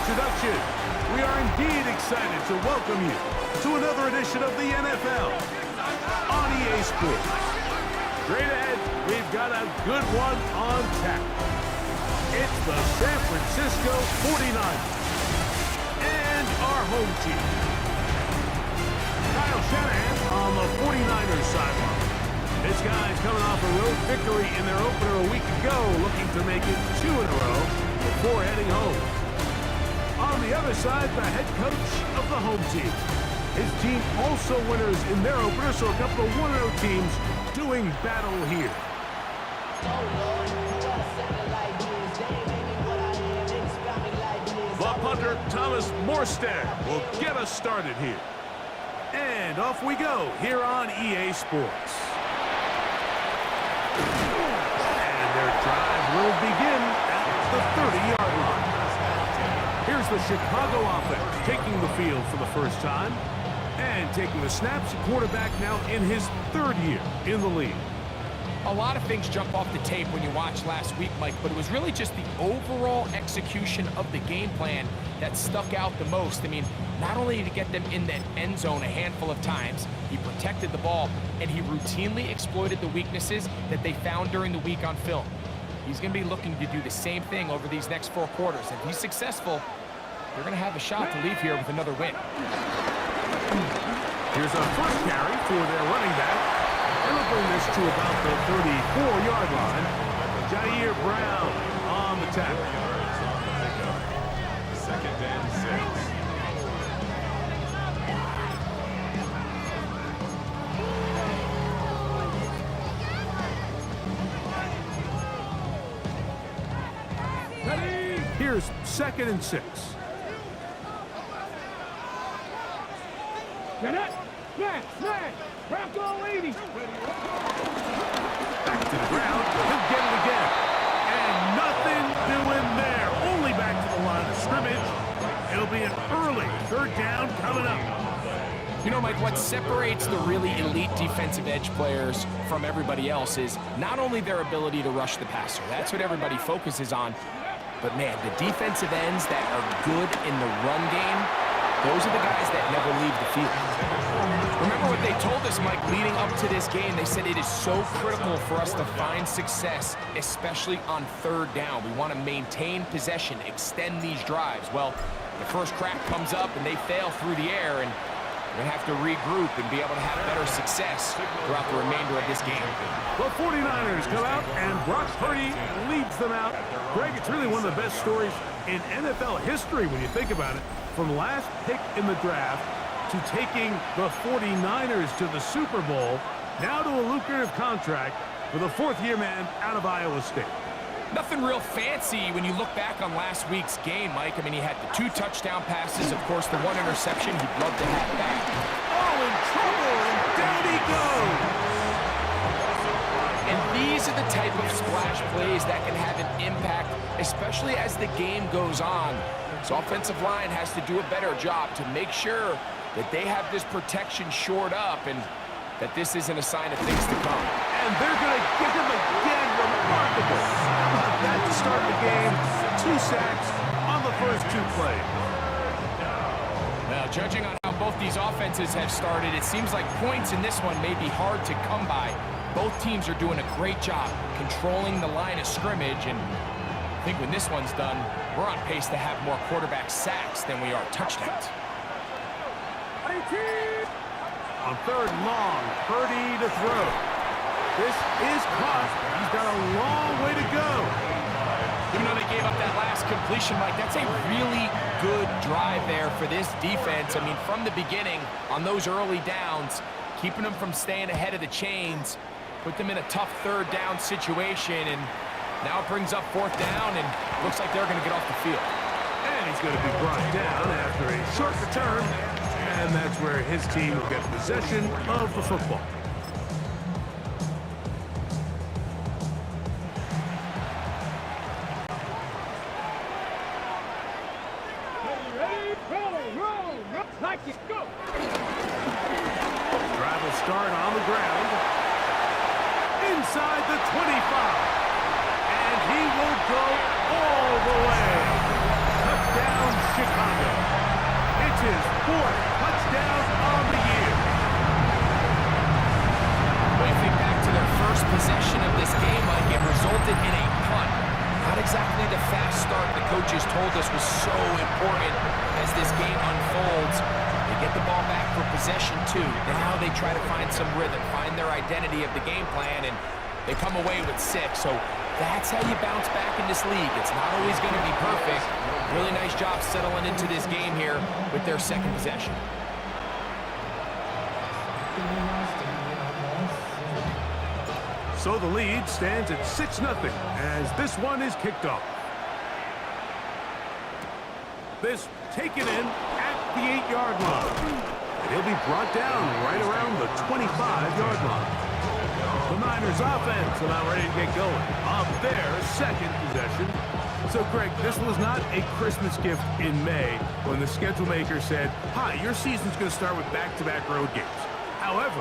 introduction. We are indeed excited to welcome you to another edition of the NFL on EA Sports. Straight ahead, we've got a good one on tap. It's the San Francisco 49ers and our home team. Kyle Shanahan on the 49ers sideline. This guy's coming off a road victory in their opener a week ago, looking to make it 2 in a row before heading home. On the other side, the head coach of the home team. His team also winners in their opener, so a couple of 1-0 teams doing battle here. The punter, Thomas Morstead, will get us started here. And off we go here on EA Sports. And their drive will begin at the 30-yard line. Here's the Chicago offense taking the field for the first time. And taking the snaps, a quarterback now in his 3rd year in the league. A lot of things jump off the tape when you watch last week, Mike, but it was really just the overall execution of the game plan that stuck out the most. I mean, not only did he get them in the end zone a handful of times, he protected the ball, and he routinely exploited the weaknesses that they found during the week on film. He's going to be looking to do the same thing over these next 4 quarters. If he's successful, they're going to have a shot to leave here with another win. Here's a first carry for their running back. And they'll bring this to about the 34-yard line. Jair Brown on the tackle. 2nd and 6. Here's 2nd and 6. Snap! Back all 80! Back to the ground. He'll get it again. And nothing doing there. Only back to the line of scrimmage. It'll be an early 3rd down coming up. You know, Mike, what separates the really elite defensive edge players from everybody else is not only their ability to rush the passer. That's what everybody focuses on. But, man, the defensive ends that are good in the run game, those are the guys that never leave the field. Remember what they told us, Mike, leading up to this game. They said it is so critical for us to find success, especially on 3rd down. We want to maintain possession, extend these drives. Well, the first crack comes up and they fail through the air, and we're going to have to regroup and be able to have better success throughout the remainder of this game. The 49ers come out, and Brock Purdy leads them out. Greg, it's really one of the best stories in NFL history when you think about it. From last pick in the draft to taking the 49ers to the Super Bowl, now to a lucrative contract with a 4th-year man out of Iowa State. Nothing real fancy when you look back on last week's game, Mike. I mean, he had the 2 touchdown passes, of course, the 1 interception. He'd love to have back. Oh, in trouble, and down he goes. And these are the type of splash plays that can have an impact, especially as the game goes on. So offensive line has to do a better job to make sure that they have this protection shored up and that this isn't a sign of things to come. And they're going to give him again. Remarkable. That to start the game. 2 sacks on the first 2 plays. Now, judging on how both these offenses have started, it seems like points in this one may be hard to come by. Both teams are doing a great job controlling the line of scrimmage, and I think when this one's done, we're on pace to have more quarterback sacks than we are touchdowns. On 3rd and long, Purdy to throw. This is caught. He's got a long way to go. Even though they gave up that last completion, Mike, that's a really good drive there for this defense. I mean, from the beginning, on those early downs, keeping them from staying ahead of the chains, put them in a tough 3rd down situation, and now it brings up 4th down, and looks like they're going to get off the field. And he's going to be brought down after a short return, and that's where his team will get possession of the football. Drive will start on the ground. Inside the 25. And he will go all the way. Touchdown, fourth touchdown on the year. When you think back to their first possession of this game, Mike, it resulted in a punt. Not exactly the fast start the coaches told us was so important as this game unfolds. They get the ball back for possession two. Now they try to find some rhythm, find their identity of the game plan, and they come away with 6. So that's how you bounce back in this league. It's not always going to be perfect. Really nice job settling into this game here with their second possession. So the lead stands at 6-0 as this one is kicked off. This taken in at the 8-yard line. And he'll be brought down right around the 25-yard line. The Niners offense are now ready to get going on their second possession. So, Greg, this was not a Christmas gift in May when the schedule maker said, hi, your season's going to start with back-to-back road games. However,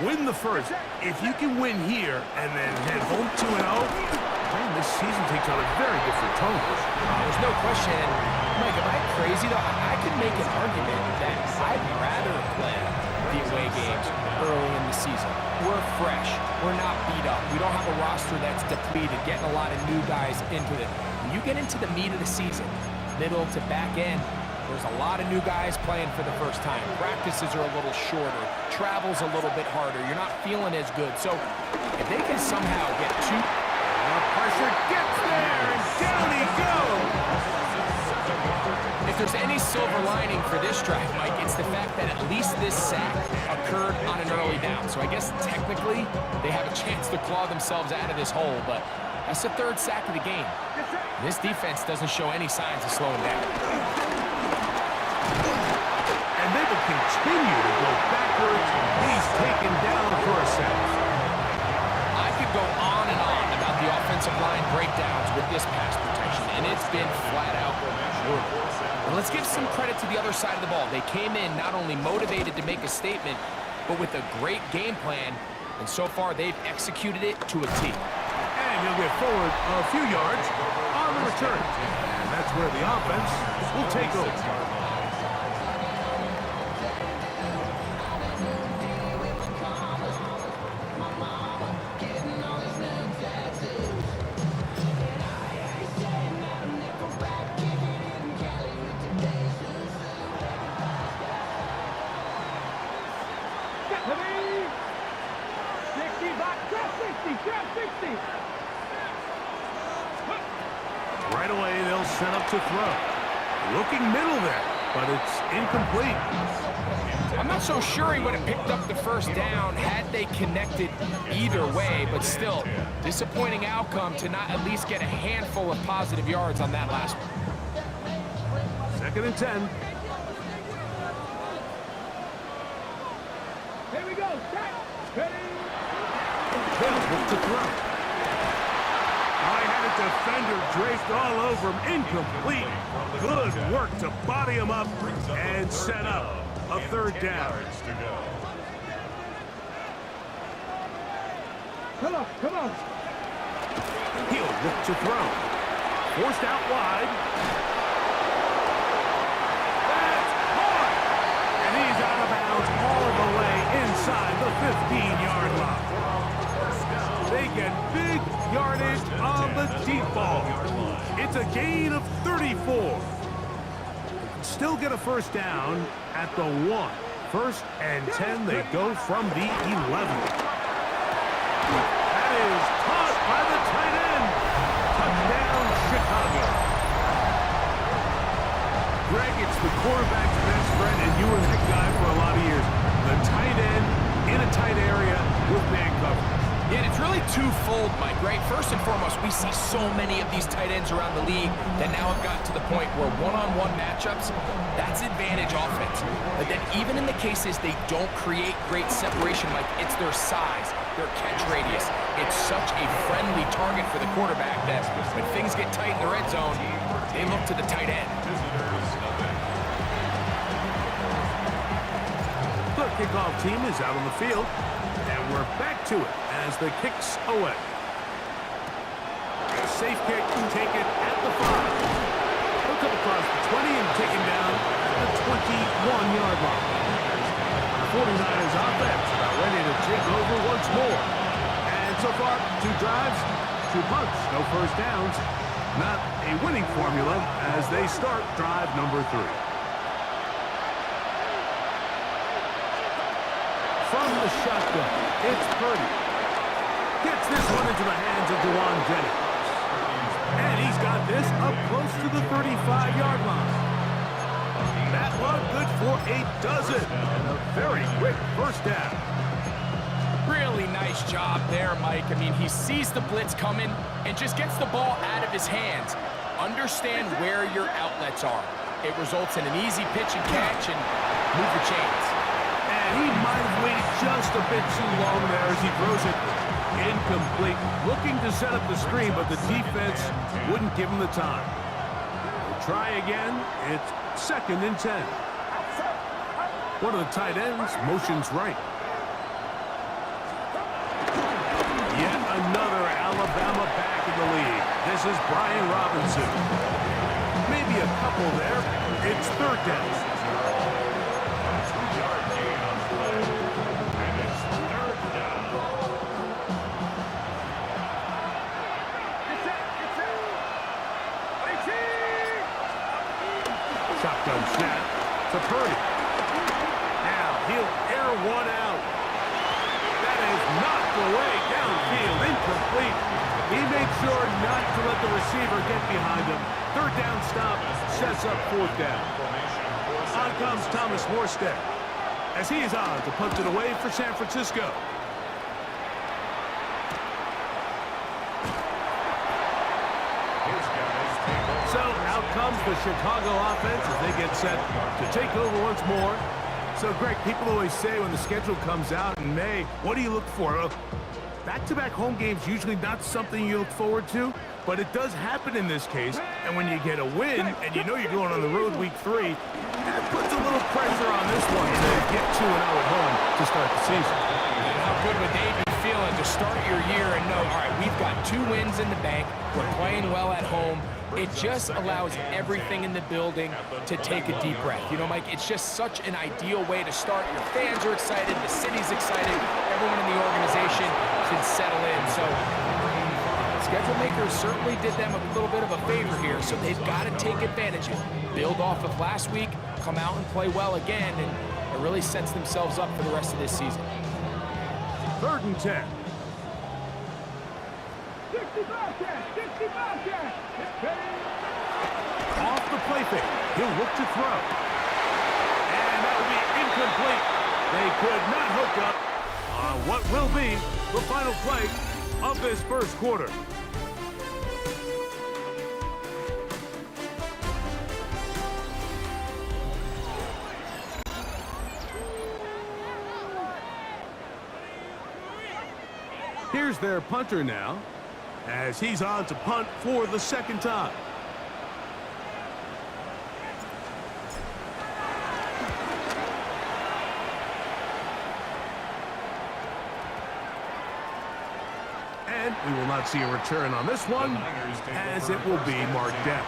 win the first. If you can win here and then head home 2-0, man, this season takes on a very different tone. There's no question. And Mike, am I crazy, though? I could make an argument that I'd rather play the away games early in the season. We're fresh. We're not beat up. We don't have a roster that's depleted, getting a lot of new guys into it. When you get into the meat of the season, middle to back end, there's a lot of new guys playing for the first time. Practices are a little shorter. Travel's a little bit harder. You're not feeling as good. So if they can somehow get two... Pressure gets there, and down he goes! If there's any silver lining for this drive, Mike, it's the fact that at least this sack occurred on an early down. So I guess technically they have a chance to claw themselves out of this hole, but that's the third sack of the game. This defense doesn't show any signs of slowing down. And they will continue to go backwards. He's taken down for a sack. I could go on and on about the offensive line breakdowns with this pass protection, and it's been flat out brutal. Well, let's give some credit to the other side of the ball. They came in not only motivated to make a statement, but with a great game plan, and so far they've executed it to a T. And he'll get forward a few yards on the return. And that's where the offense will take over. Right away, they'll set up to throw. Looking middle there, but it's incomplete. I'm not so sure he would have picked up the first down had they connected either way, but still, disappointing outcome to not at least get a handful of positive yards on that last one. 2nd and 10. Here we go. Ready? They'll look to throw. I had a defender draped all over him. Incomplete. Good work to body him up and set up a 3rd down. Come on, come on. He'll look to throw. Forced out wide. That's hard. And he's out of bounds all the way inside the 15-yard line. They get big yardage on the deep ball. It's a gain of 34. Still get a 1st down at the 1. 1st and 10, they go from the 11. That is caught by the tight end. Touchdown, Chicago. Greg, it's the quarterback's best friend, and you were that guy for a lot of years. The tight end in a tight area with man coverage. Yeah, and it's really twofold, Mike, right? First and foremost, we see so many of these tight ends around the league that now have gotten to the point where one-on-one matchups, that's advantage offense. But then even in the cases they don't create great separation, Mike, it's their size, their catch radius. It's such a friendly target for the quarterback that when things get tight in the red zone, they look to the tight end. The kickoff team is out on the field, and we're back to it as the kick's away. A safe kick taken at the 5. He'll come across the 20 and taken down at the 21-yard offense about ready to take over once more. And so far, 2 drives, 2 punts, no first downs. Not a winning formula as they start drive number 3. From the shotgun, it's Purdy. Gets this one into the hands of Juwan Jennings. And he's got this up close to the 35-yard line. That one good for a dozen. And a very quick first down. Really nice job there, Mike. I mean, he sees the blitz coming and just gets the ball out of his hands. Understand where your outlets are. It results in an easy pitch and catch and move the chains. And he might have waited just a bit too long there as he throws it incomplete. Looking to set up the screen, but the defense wouldn't give him the time. We'll try again. It's 2nd and 10. One of the tight ends motions right. Yet another Alabama back in the lead. This is Brian Robinson. Maybe a couple there. It's 3rd down. Shotgun snap to Purdy. Now he'll air one out. That is knocked away downfield, incomplete. He made sure not to let the receiver get behind him. 3rd down stop sets up 4th down. On comes Thomas Morstead as he is on to punt it away for San Francisco. So out comes the Chicago offense as they get set to take over once more. So, Greg, people always say when the schedule comes out in May, what do you look for? Back-to-back home games usually not something you look forward to, but it does happen in this case. And when you get a win and you know you're going on the road week 3, that puts a little pressure on this one to get 2-0 at home to start the season. And how good would they be feeling to start your year and know, all right, we've got 2 wins in the bank, we're playing well at home. It just allows everything in the building to take a deep breath. You know, Mike, it's just such an ideal way to start. Your fans are excited, the city's excited, everyone in the organization can settle in. So schedule makers certainly did them a little bit of a favor here, so they've got to take advantage of it. Build off of last week, come out and play well again, and it really sets themselves up for the rest of this season. 3rd and 10. 65 10. Off the play fake. He'll look to throw. And that will be incomplete. They could not hook up on what will be the final play of this 1st quarter. Here's their punter now, as he's on to punt for the 2nd time. And we will not see a return on this one, as it will be marked down.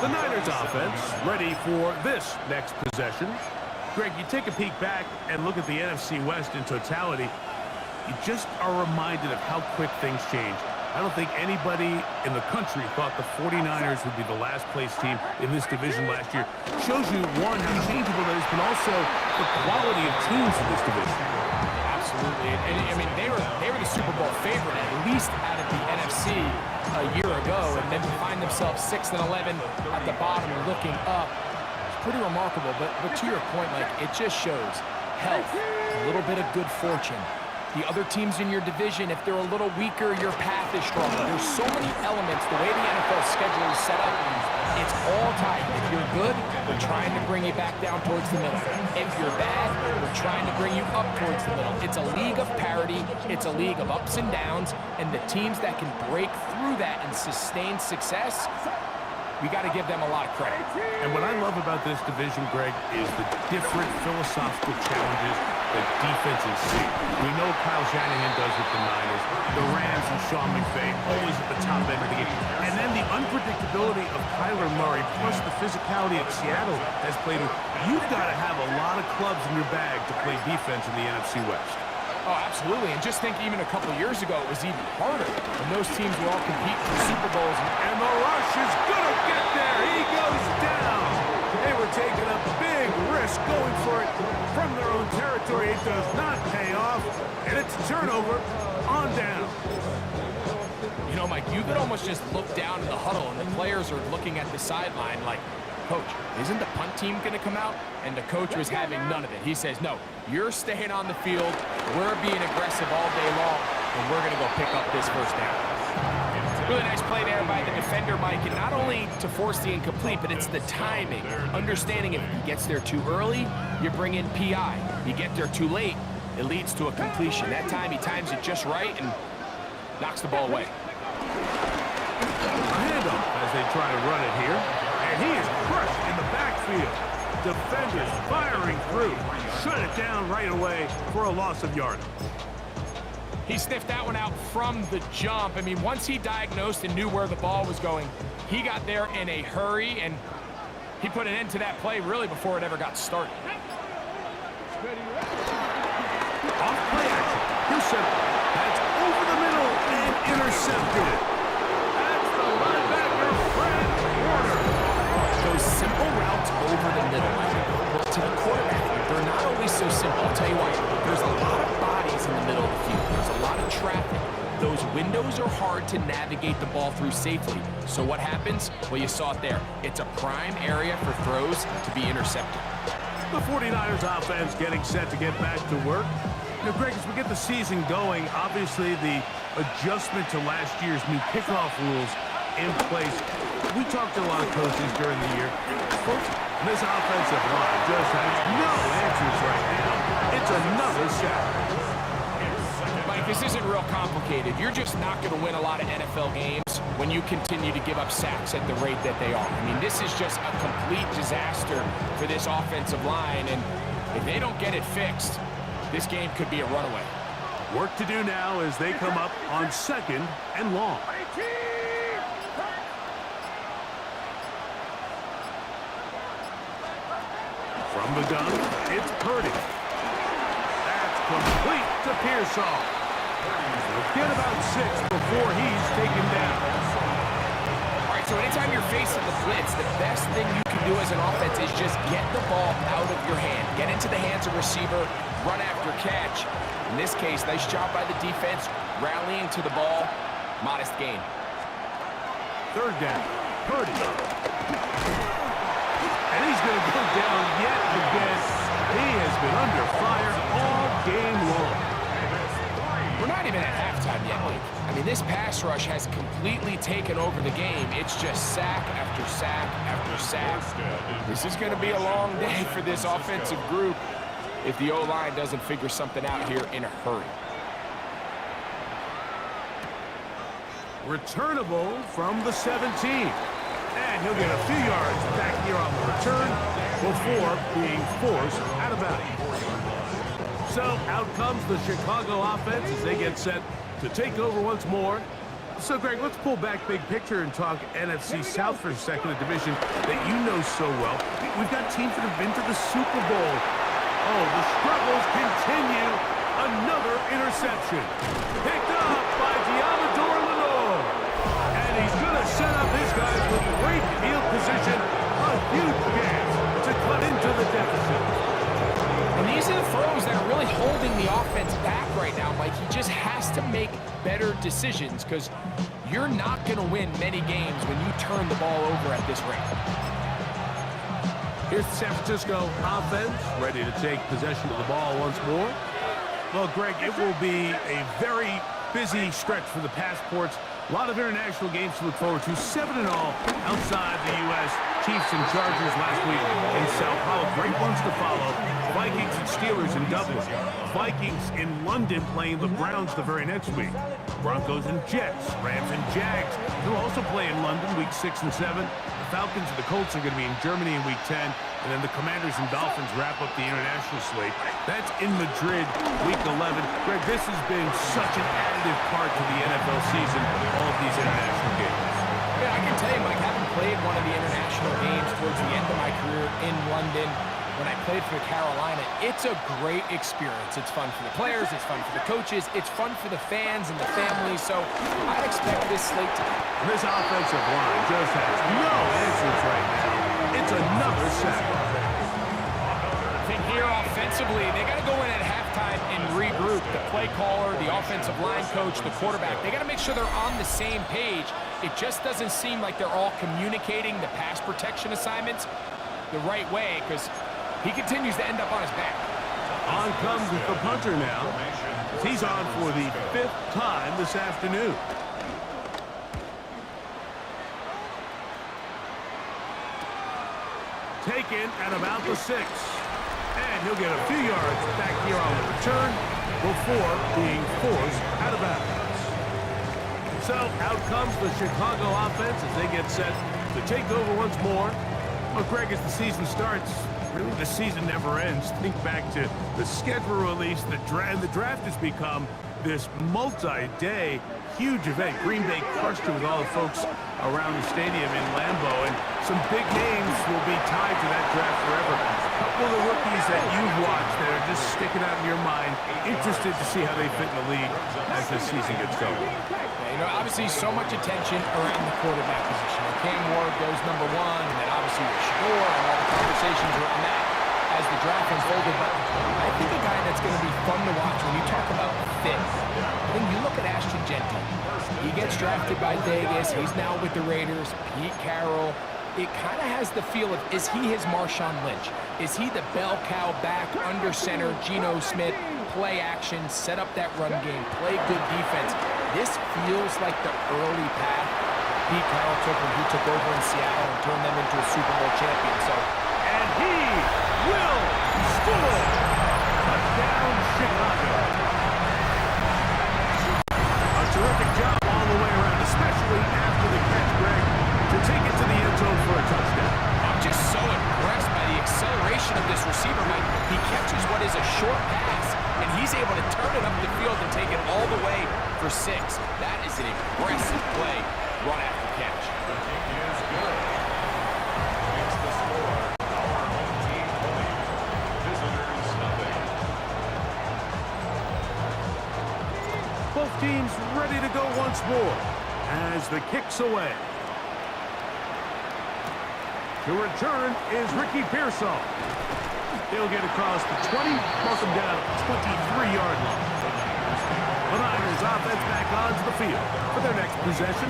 The Niners offense ready for this next possession. Greg, you take a peek back and look at the NFC West in totality. You just are reminded of how quick things change. I don't think anybody in the country thought the 49ers would be the last-place team in this division last year. Shows you, one, how changeable that is, but also the quality of teams in this division. Absolutely. And I mean, they were the Super Bowl favorite, at least out of the NFC a year ago, and then to find themselves 6-11 at the bottom and looking up. It's pretty remarkable, but to your point, like, it just shows health, a little bit of good fortune. The other teams in your division, if they're a little weaker, your path is stronger. There's so many elements, the way the NFL schedule is set up, it's all tied. If you're good, we're trying to bring you back down towards the middle. If you're bad, we're trying to bring you up towards the middle. It's a league of parity. It's a league of ups and downs, and the teams that can break through that and sustain success, we got to give them a lot of credit. And what I love about this division, Greg, is the different philosophical challenges that defenses see. We know Kyle Shanahan does with the Niners, the Rams and Sean McVay always at the top end of the game. And then the unpredictability of Kyler Murray plus the physicality of Seattle has played. You've got to have a lot of clubs in your bag to play defense in the NFC West. Oh, absolutely. And just think even a couple years ago, it was even harder when those teams were all competing for Super Bowls. And the rush is going to get there. He goes down. They were taking a big risk going for it from their own territory. It does not pay off. And it's a turnover on down. You know, Mike, you could almost just look down in the huddle, and the players are looking at the sideline like, Coach, isn't the punt team going to come out? And the coach was having none of it. He says, no, you're staying on the field. We're being aggressive all day long, and we're going to go pick up this first down. Really nice play there by the defender, Mike, and not only to force the incomplete, but it's the timing. Understanding if he gets there too early, you bring in PI. You get there too late, it leads to a completion. That time he times it just right and knocks the ball away. A handoff as they try to run it here. And he is crushed in the backfield. Defenders firing through. Shut it down right away for a loss of yardage. He sniffed that one out from the jump. I mean, once he diagnosed and knew where the ball was going, he got there in a hurry, and he put an end to that play really before it ever got started. Off play action. Here's set. That's over the middle and intercepted. That's the linebacker, Fred Warner. Those simple routes over the middle, but to the quarterback, they're not always so simple. I'll tell you why. There's a lot of bodies in the middle of the field. There's a lot of traffic. Those windows are hard to navigate the ball through safely. So what happens? Well, you saw it there. It's a prime area for throws to be intercepted. The 49ers offense getting set to get back to work. You know, Greg, as we get the season going, obviously the adjustment to last year's new kickoff rules in place. We talked to a lot of coaches during the year. Folks, this offensive line just has no answers right now. It's another sack. Mike, this isn't real complicated. You're just not going to win a lot of NFL games when you continue to give up sacks at the rate that they are. I mean, this is just a complete disaster for this offensive line, and if they don't get it fixed, this game could be a runaway. Work to do now as they come up on 2nd and long. From the gun, it's Purdy. That's complete to Pearsall. He'll get about 6 before he's taken down. All right, so anytime you're facing the blitz, the best thing you can do as an offense is just get the ball out of your hand. Get into the hands of receiver, run after catch. In this case, nice job by the defense, rallying to the ball. Modest gain. 3rd down, Purdy. And he's going to go down yet again. He has been under fire all game long. We're not even at halftime yet, Mike. I mean, this pass rush has completely taken over the game. It's just sack after sack after sack. This is going to be a long day for this offensive group if the O-line doesn't figure something out here in a hurry. Returnable from the 17. And he'll get a few yards back here on the return before being forced out of bounds. So out comes the Chicago offense as they get set to take over once more. So, Greg, let's pull back big picture and talk NFC South for a second, a division that you know so well. We've got teams that have been to the Super Bowl. Oh, the struggles continue. Another interception. Picked up by Diamador Lenore. And he's going to set up his guys with great field position. A huge chance to cut into the deficit. And these are the throws that are really holding the offense back right now, Mike. He just has to make better decisions because you're not going to win many games when you turn the ball over at this rate. Here's the San Francisco offense ready to take possession of the ball once more. Well, Greg, it will be a very busy stretch for the Passports. A lot of international games to look forward to. 7-0 outside the U.S. Chiefs and Chargers last week in Sao Paulo. great ones to follow. Vikings and Steelers in Dublin. Vikings in London playing the Browns the very next week. Broncos and Jets. Rams and Jags. They'll also play in London week 6 and 7. The Falcons and the Colts are going to be in Germany in week 10. And then the Commanders and Dolphins wrap up the international slate. That's in Madrid, week 11. Greg, this has been such an additive part to the NFL season, all of these international games. Yeah, I can tell you, Mike, having played one of the international games towards the end of my career in London, when I played for Carolina, it's a great experience. It's fun for the players, it's fun for the coaches, it's fun for the fans and the families, so I expect this slate to... This offensive line just has no answers right now. It's another sack. I think here offensively, they got to go in at halftime and regroup. The play caller, the offensive line coach, the quarterback, they got to make sure they're on the same page. It just doesn't seem like they're all communicating the pass protection assignments the right way, because he continues to end up on his back. On comes the punter now. He's on for the 5th time this afternoon. Taken at about the 6. And he'll get a few yards back here on the return before being forced out of bounds. So out comes the Chicago offense as they get set to take over once more. Well, Greg, as the season starts, really the season never ends. Think back to the schedule release, the draft has become this multi-day huge event. Green Bay crushed it with all the folks around the stadium in Lambeau, and some big names will be tied to that draft forever. A couple of the rookies that you've watched that are just sticking out in your mind, interested to see how they fit in the league as this season gets going. Yeah, you know, obviously so much attention around the quarterback position. Cam Ward goes #1, and then obviously Shador and all the conversations around that as the draft unfolded. But I think a guy that's going to be fun to watch when you talk about fit, when you look at Ashton Jeanty, he gets drafted by Vegas. He's now with the Raiders. Pete Carroll. It kind of has the feel of, is he his Marshawn Lynch? Is he the bell cow back under center, Geno Smith, play action, set up that run game, play good defense? This feels like the early path Pete Carroll took when he took over in Seattle and turned them into a Super Bowl champion. So, and he will score. Touchdown, Chicago. A terrific job all the way around, especially after the catch, Greg, to take it to the end zone for a touchdown. I'm just so impressed by the acceleration of this receiver, Mike. He catches what is a short pass, and he's able to turn it up the field and take it all the way for 6. That is an impressive play, run after catch. Both teams ready to go once more as the kick's away. The return is Ricky Pearsall. He'll get across the 20, mark him down at the 23-yard line. The Niners offense back onto the field for their next possession.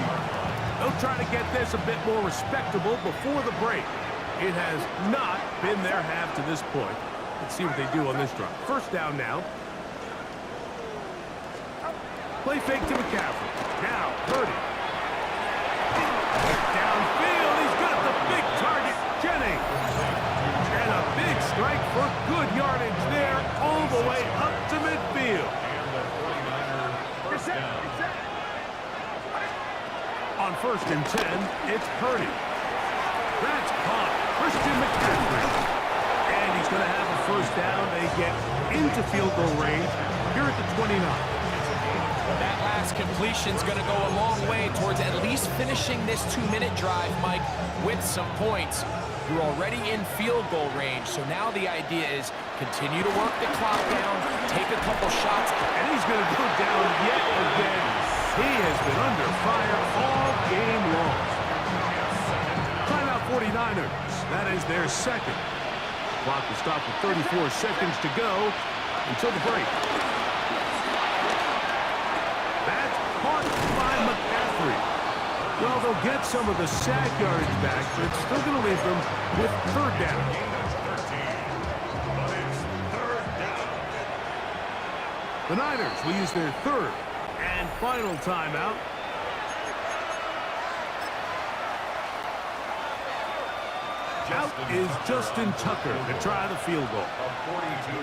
They'll try to get this a bit more respectable before the break. It has not been their half to this point. Let's see what they do on this drive. First down now. Play fake to McCaffrey. Now, Purdy. Downfield, he's got the big target, Jennings. And a big strike for good yardage there, all the way up to midfield. On 1st and 10, it's Purdy. That's caught. Christian McCaffrey. And he's going to have a first down. They get into field goal range here at the 29. That last completion's going to go a long way towards at least finishing this 2-minute drive, Mike, with some points. You're already in field goal range, so now the idea is continue to work the clock down, take a couple shots. And he's going to go down yet again. He has been under fire all game long. Timeout 49ers. That is their second. Clock will stop with 34 seconds to go until the break. That's caught by McCaffrey. Well, they'll get some of the sack yardage back, but it's still going to leave them with 3rd down. The Niners will use their 3rd and final timeout. Out is Justin Tucker to try the field goal.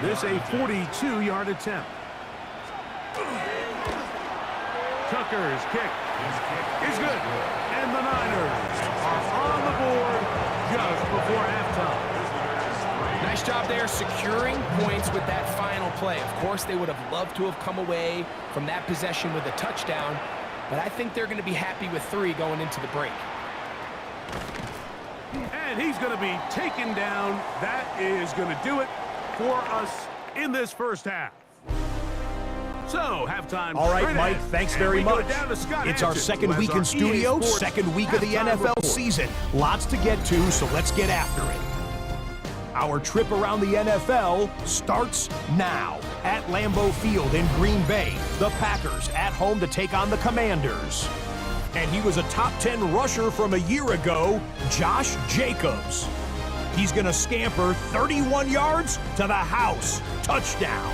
This a 42-yard attempt. Tucker's kick is good. And the Niners are on the board just before halftime. Nice job there securing points with that final play. Of course, they would have loved to have come away from that possession with a touchdown, but I think they're going to be happy with 3 going into the break. And he's going to be taken down. That is going to do it for us in this first half. So, halftime. All right, Mike, thanks very much. It's our second week in studio, second week of the NFL season. Lots to get to, so let's get after it. Our trip around the NFL starts now. At Lambeau Field in Green Bay, the Packers at home to take on the Commanders. And he was a top 10 rusher from a year ago, Josh Jacobs. He's going to scamper 31 yards to the house. Touchdown.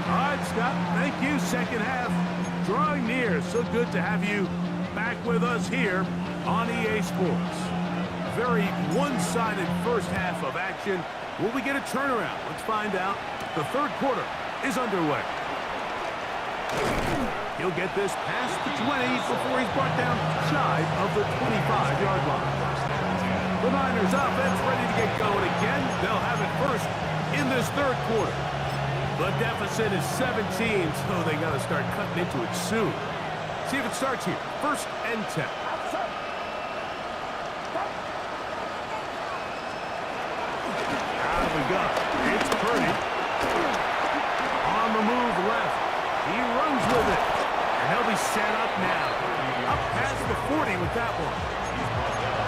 All right, Scott, thank you. Second half drawing near. So good to have you back with us here on EA Sports. Very one-sided first half of action. Will we get a turnaround? Let's find out. The third quarter is underway. He'll get this past the 20 before he's brought down shy of the 25-yard line. The Niners offense ready to get going again. They'll have it first in this third quarter. The deficit is 17, so they got to start cutting into it soon. See if it starts here. First and 10. Out we go. It's Purdy. On the move left. He runs with it. And he'll be set up now. Up past the 40 with that one.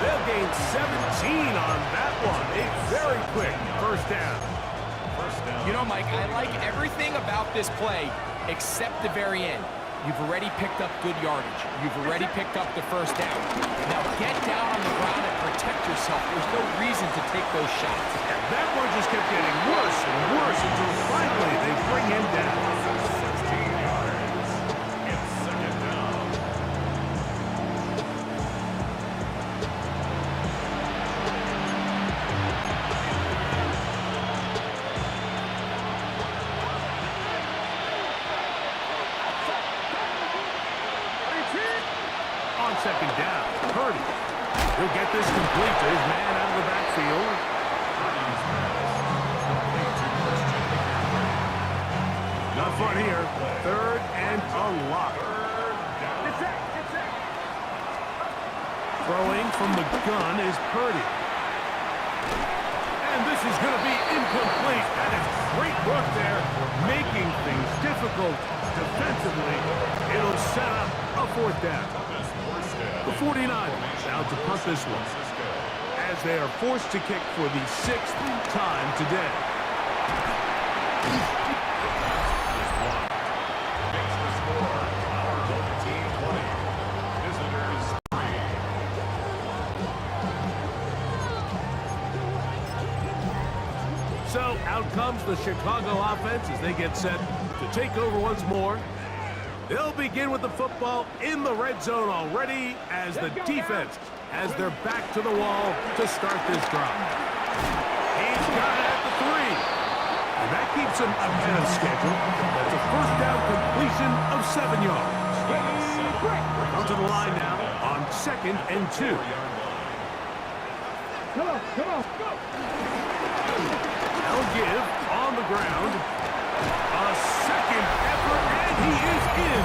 They'll gain 17 on that one. A very quick first down. You know, Mike, I like everything about this play except the very end. You've already picked up good yardage. You've already picked up the first down. Now get down on the ground and protect yourself. There's no reason to take those shots. And that one just kept getting worse and worse until finally they bring him down. 16 yards. It's second down. On second down, Purdy. He'll get this complete to his man out of the backfield. Not fun here. Third and a lot. Throwing from the gun is Purdy. And this is going to be incomplete. That is great work there, making things difficult defensively. It'll set up a fourth down. The 49ers out to punt this one, as they are forced to kick for the 6th time today. So out comes the Chicago offense as they get set to take over once more. They'll begin with the football in the red zone already as the defense has their back to the wall to start this drive. He's got it at the 3. And that keeps him ahead of schedule. That's a first down completion of 7 yards. Come to the line now on 2nd and 2. Come on, come on, go! They'll give on the ground. A second effort, and he is in.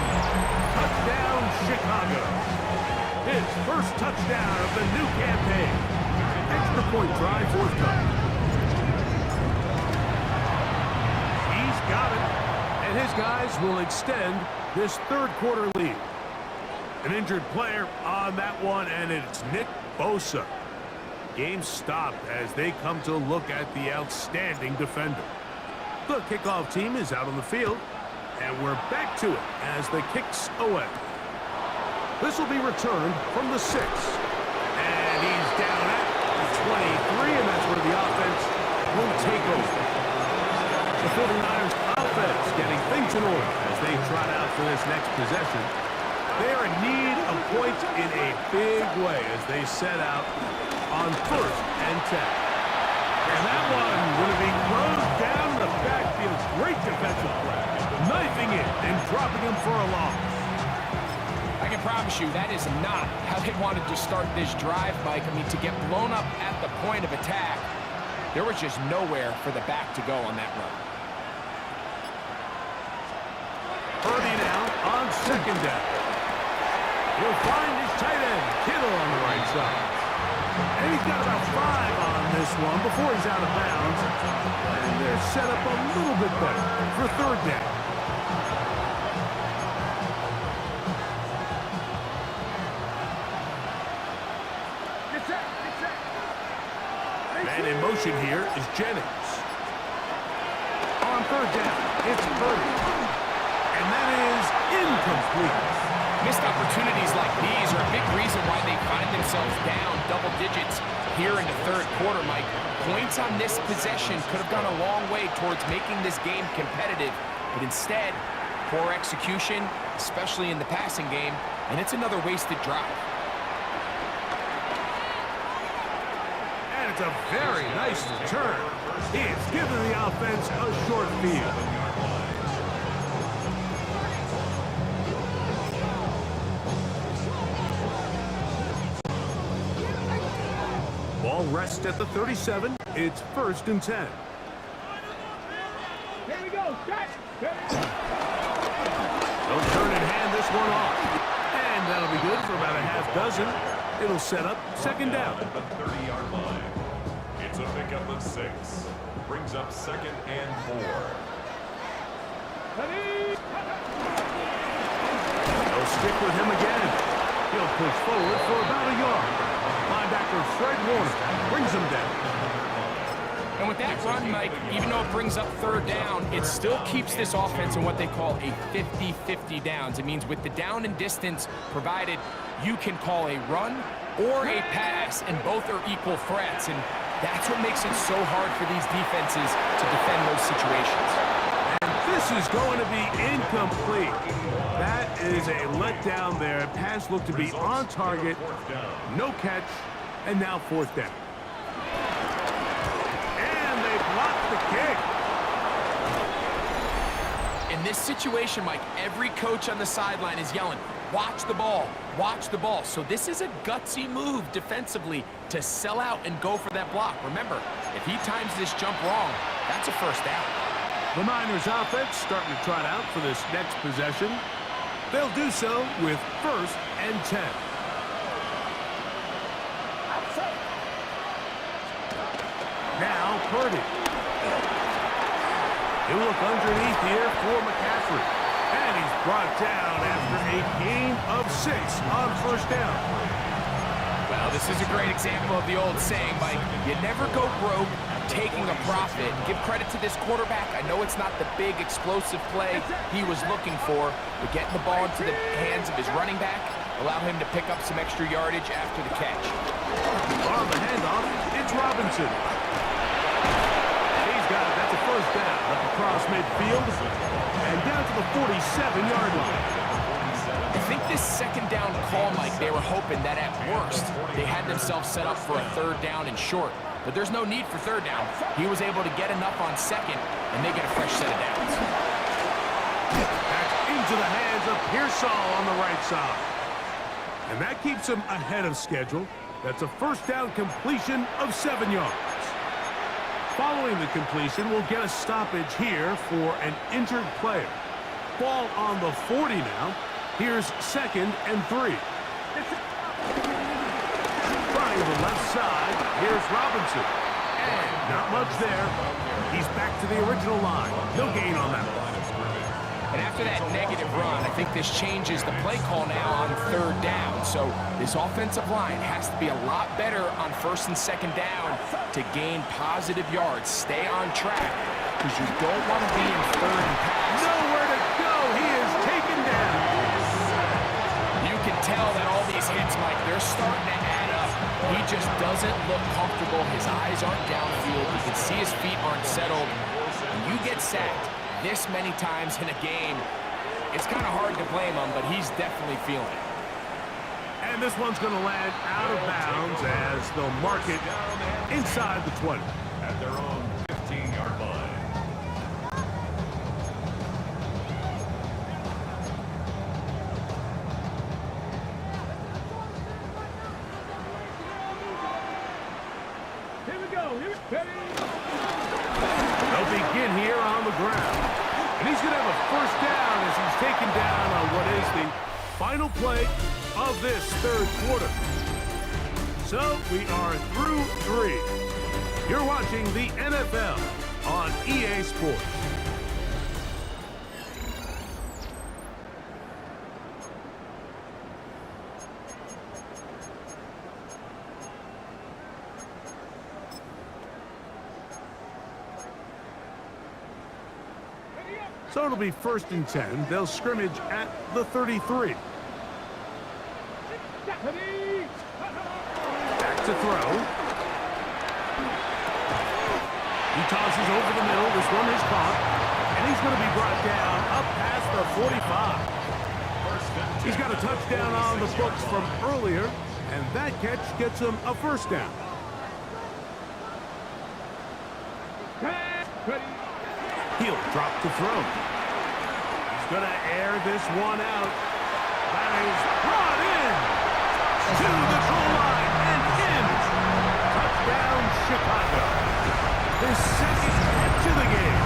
Touchdown, Chicago. His first touchdown of the new campaign. Extra point try forthcoming. He's got it, and his guys will extend this third quarter lead. An injured player on that one, and it's Nick Bosa. Game stopped as they come to look at the outstanding defender. The kickoff team is out on the field, and we're back to it as the kicks away. This will be returned from the 6. And he's down at the 23, and that's where the offense will take over. The 49ers offense getting things in order as they trot out for this next possession. They are in need of points in a big way as they set out on 1st and 10. And that one going to be closed down in the backfield. Great defensive play. Knifing it and dropping him for a loss. I can promise you that is not how they wanted to start this drive, Mike. I mean, to get blown up at the point of attack, there was just nowhere for the back to go on that run. Purdy now on 2nd down. He'll find his tight end, Kittle, on the right side. And he's got about 5 on this one before he's out of bounds. And they're set up a little bit better for 3rd down. Man in motion here is Jennings. On 3rd down, it's Purdy. And that is incomplete. Missed opportunities like these are a big reason why they find themselves down double digits here in the 3rd quarter, Mike. Points on this possession could have gone a long way towards making this game competitive, but instead, poor execution, especially in the passing game, and it's another wasted drive. And it's a very nice return. It's giving the offense a short field. Ball rests at the 37. It's 1st and 10. Here we go. Shot. They'll turn and hand this one off. And that'll be good for about a half dozen. It'll set up 2nd down. At the 30-yard line. It's a pickup of 6. Brings up 2nd and 4. They'll stick with him again. He'll push forward for about a yard. Linebacker Fred Warner brings him down. And with that run, Mike, even though it brings up 3rd down, it still keeps this offense in what they call a 50-50 downs. It means with the down and distance provided, you can call a run or a pass, and both are equal threats. And that's what makes it so hard for these defenses to defend those situations. And this is going to be incomplete. That is a letdown there. Pass looked to be on target. No catch. And now 4th down. And they blocked the kick. In this situation, Mike, every coach on the sideline is yelling, watch the ball, watch the ball. So this is a gutsy move defensively to sell out and go for that block. Remember, if he times this jump wrong, that's a 1st down. The Niners offense starting to trot out for this next possession. They'll do so with 1st and 10. Now Purdy. He'll look underneath here for McCaffrey. And he's brought down after a gain of 6 on 1st down. Well, this is a great example of the old saying, Mike, you never go broke taking a profit. Give credit to this quarterback. I know it's not the big explosive play he was looking for, but getting the ball into the hands of his running back, allow him to pick up some extra yardage after the catch. On the handoff, it's Robinson. He's got it. That's a 1st down up across midfield and down to the 47-yard line. I think this 2nd down call, Mike, they were hoping that at worst they had themselves set up for a 3rd down and short. But there's no need for 3rd down. He was able to get enough on 2nd, and they get a fresh set of downs. Back into the hands of Pearsall on the right side. And that keeps him ahead of schedule. That's a 1st down completion of 7 yards. Following the completion, we'll get a stoppage here for an injured player. Ball on the 40 now. Here's 2nd and 3. Trying the left side. Here's Robinson. And not much there. He's back to the original line. No gain on that one. And after that negative run, I think this changes the play call now on 3rd down. So this offensive line has to be a lot better on 1st and 2nd down to gain positive yards. Stay on track because you don't want to be in 3rd and pass. Nowhere to go. He is taken down. You can tell that all these hits, Mike, they're starting to add up. He just doesn't look comfortable. His eyes aren't downfield. You can see his feet aren't settled. When you get sacked this many times in a game, It's kind of hard to blame him, but he's definitely feeling it. And this one's going to land out of bounds as they'll mark it inside the 20. At their own 15-yard line. Here we go. Ready? They'll begin here on the ground. And he's going to have a first down as he's taken down on what is the final play of this third quarter. So we are through 3. You're watching the NFL on EA Sports. So it'll be 1st and 10. They'll scrimmage at the 33. Ready? Back to throw. He tosses over the middle. This one is caught. And he's going to be brought down up past the 45. He's got a touchdown on the books from earlier, and that catch gets him a first down. Ready? He'll drop to throw. He's going to air this one out. That is brought in to the goal line and in. Touchdown, Chicago. His second catch of the game.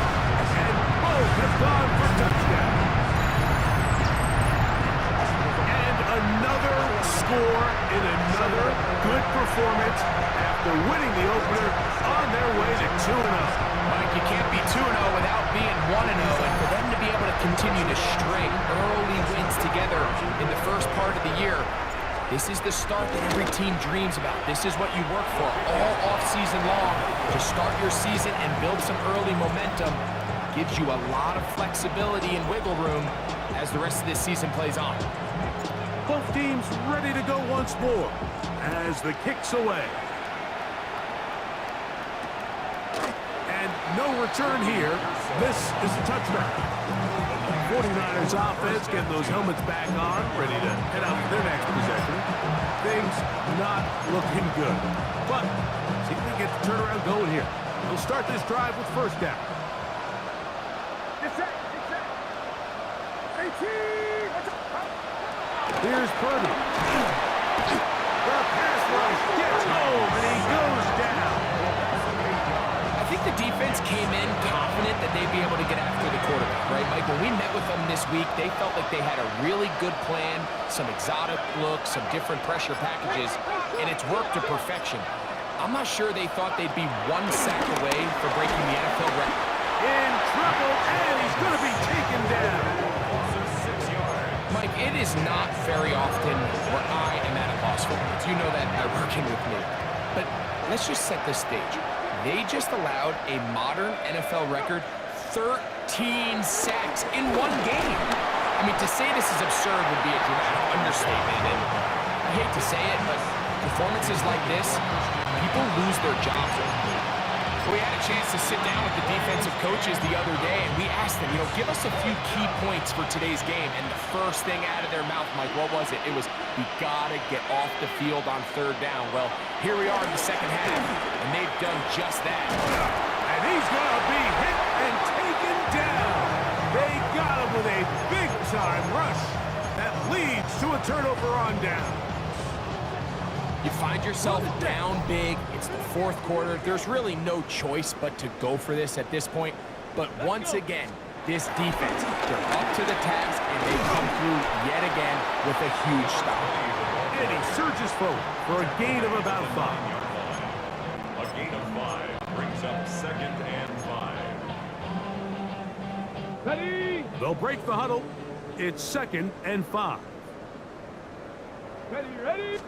And both have gone for touchdowns. And another score in another good performance after winning the opener on their way to 2-0. Mike, you can't be 2-0 without being 1-0, and for them to be able to continue to string early wins together in the first part of the year, this is the start that every team dreams about. This is what you work for all offseason long, to start your season and build some early momentum. Gives you a lot of flexibility and wiggle room as the rest of this season plays on. Both teams ready to go once more as the kick's away. And no return here. This is a touchback. 49ers offense getting those helmets back on, ready to head out for their next possession. Things not looking good. But see if they get the turnaround going here. They'll start this drive with first down. Get set. 18. Here's Purdy. The pass rush gets home, and he goes down. I think the defense came in confident that they'd be able to get after the quarterback, right, Mike? When we met with them this week, they felt like they had a really good plan, some exotic looks, some different pressure packages, and it's worked to perfection. I'm not sure they thought they'd be 1 sack away from breaking the NFL record. In trouble, and he's going to be taken down. Mike, it is not very often where I am at a loss for words. You know that by working with me. But let's just set the stage. They just allowed a modern NFL record 13 sacks in one game. I mean, to say this is absurd would be a dramatic understatement. And I hate to say it, but performances like this, people lose their jobs over. We had a chance to sit down with the defensive coaches the other day, and we asked them, give us a few key points for today's game. And the first thing out of their mouth, Mike, what was it? It was, we got to get off the field on third down. Well, here we are in the second half, and they've done just that. And he's going to be hit and taken down. They got him with a big-time rush that leads to a turnover on down. You find yourself down big. It's the fourth quarter. There's really no choice but to go for this at this point. But once again, this defense, they're up to the task, and they come through yet again with a huge stop. And he surges forward for a gain of about 5. A gain of 5 brings up 2nd and 5. Ready? They'll break the huddle. It's 2nd and 5. Ready.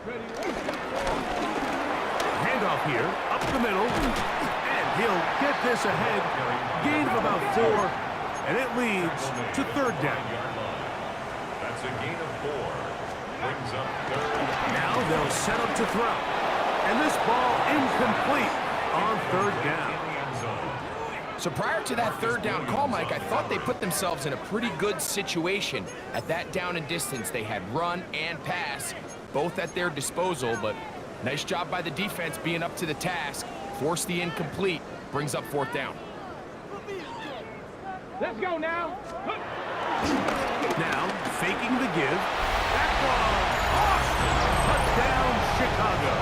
Handoff here, up the middle, and he'll get this ahead. Gain of about 4, and it leads to third down. That's a gain of 4. Brings up 3rd. Now they'll set up to throw, and this ball incomplete on third down. So prior to that third down call, Mike, I thought they put themselves in a pretty good situation. At that down and distance, they had run and pass, both at their disposal, but nice job by the defense being up to the task. Forced the incomplete, brings up fourth down. Let's go now. Now, faking the give. That ball, Austin. Touchdown, Chicago.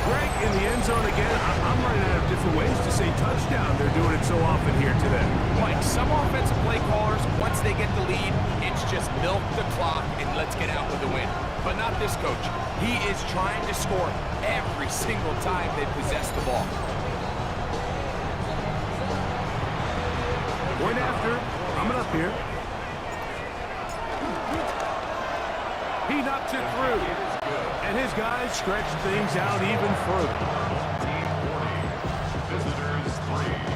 Greg, in the end zone again. I'm running out of different ways to say touchdown. They're doing it so often here today. Mike, some offensive play callers, once they get the lead, it's just milk the clock and let's get out with the win. But not this coach. He is trying to score every single time they possess the ball. Point after, coming up here. He knocks it through. And his guys stretch things out even further. Team 40. Visitors 3.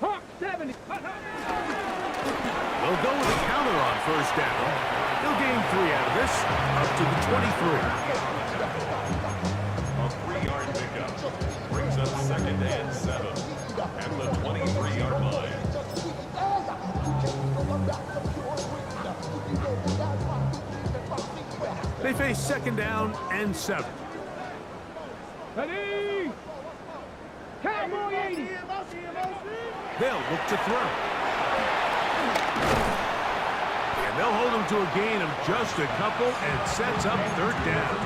Hawk 70. They'll go with a counter on first down. They'll gain 3 out of this, up to the 23. A 3-yard pickup brings up second and 7 at the 23-yard line. They face second down and 7. Ready. Cowboy 80. They'll look to throw. And they'll hold them to a gain of just a couple and sets up third down.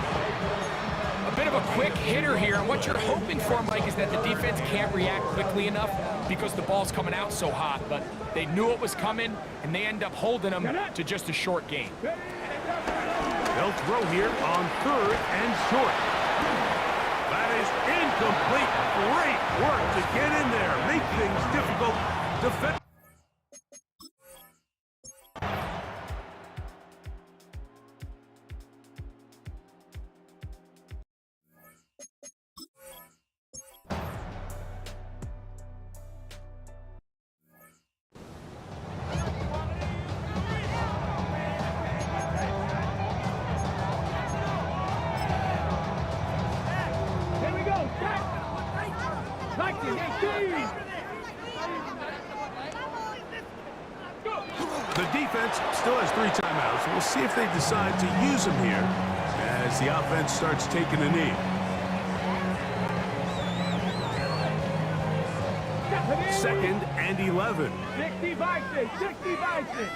A bit of a quick hitter here, and what you're hoping for, Mike, is that the defense can't react quickly enough because the ball's coming out so hot, but they knew it was coming, and they end up holding them to just a short gain. They'll throw here on third and short. That is incomplete. Great work to get in there. Make things difficult. Defend. Here we go. Set. 1918. Go. The defense still has 3 timeouts. We'll see if they decide to use them here as the offense starts taking a knee. Second and 11. 60 Bison. 60 Bison.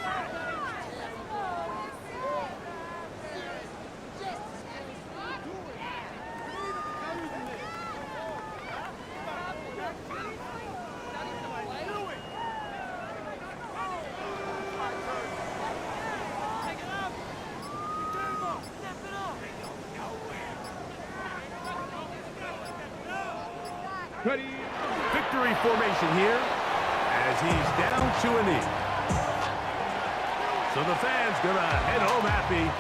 Ready. Victory formation here as he's down to a knee. So the fans gonna head home happy.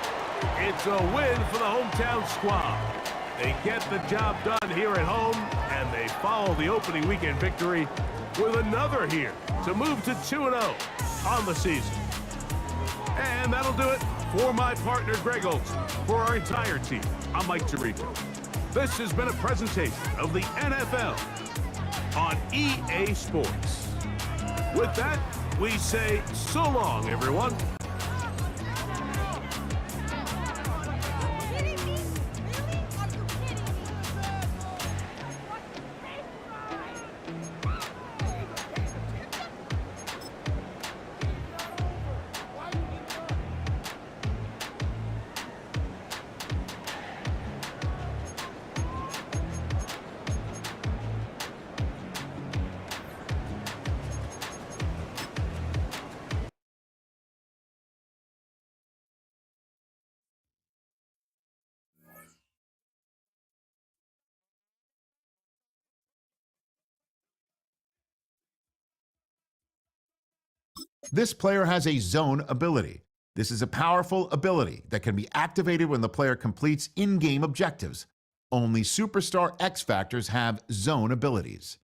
It's a win for the hometown squad. They get the job done here at home, and they follow the opening weekend victory with another here to move to 2-0 on the season. And that'll do it for my partner, Greg Olson. For our entire team, I'm Mike Tirico. This has been a presentation of the NFL on EA Sports. With that, we say so long, everyone. This player has a zone ability. This is a powerful ability that can be activated when the player completes in-game objectives. Only Superstar X Factors have zone abilities.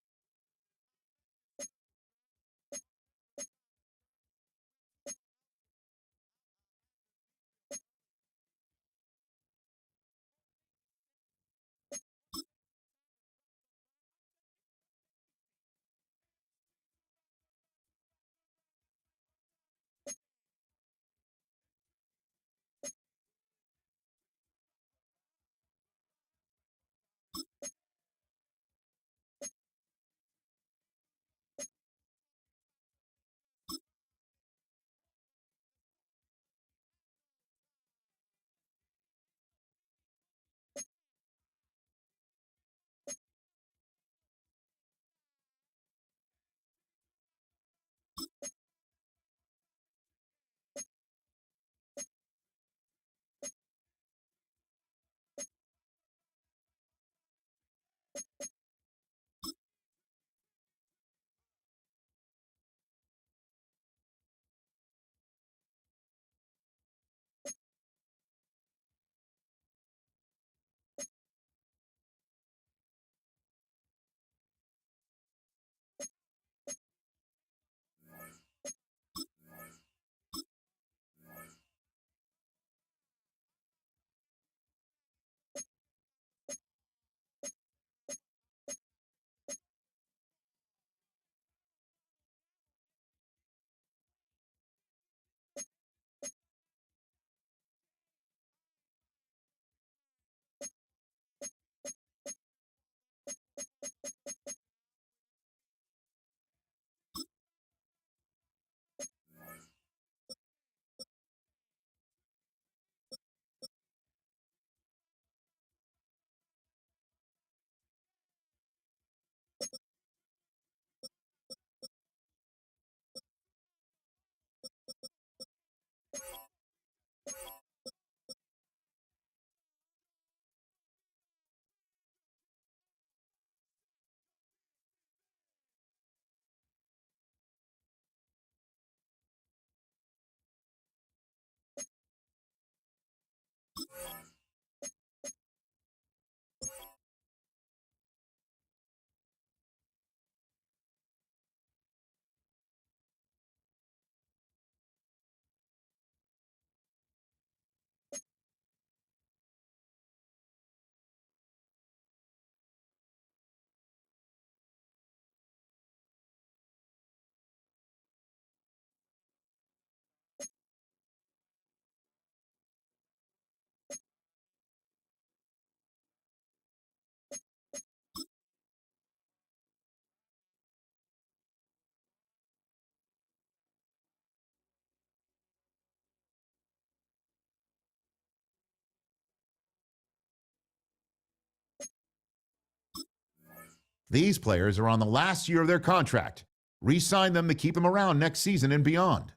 These players are on the last year of their contract. Re-sign them to keep them around next season and beyond.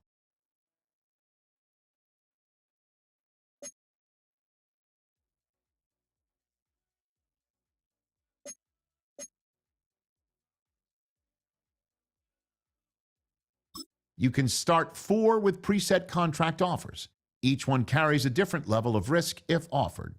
You can start 4 with preset contract offers. Each one carries a different level of risk if offered.